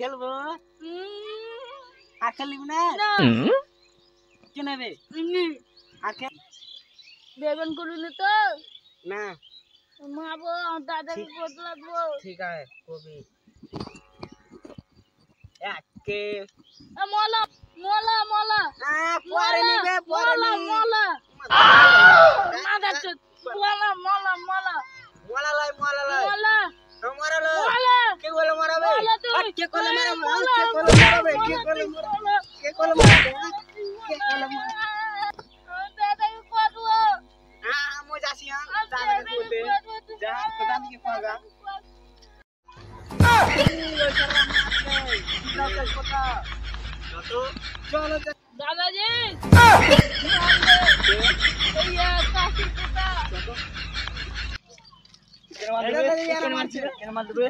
খেলবো আর খেলবি না কেন রে আর বেগুন করুন তো না মাবো দাদাকে কত লাগবো ঠিক আছে কবি একে মোলা মোলা মোলা পরে নিবে পরে মোলা নি মোলা মোলা মোলা মোলা মোলা লাই মোলা মোলা তোমার লো মোলা কে বলে মারাবে কে কোলে মারাবে মোলা কে কোলে মারাবে কে কোলে মারাবে কে কোলে মারাবে কে কোলে মারাবে দাদাকে করবো মো যাসি দাদাকে কোতে যা তো দাদিকে পাগা চলো দাদাজি भैया काफी कुत्ता কেন মারবে কেন মারবে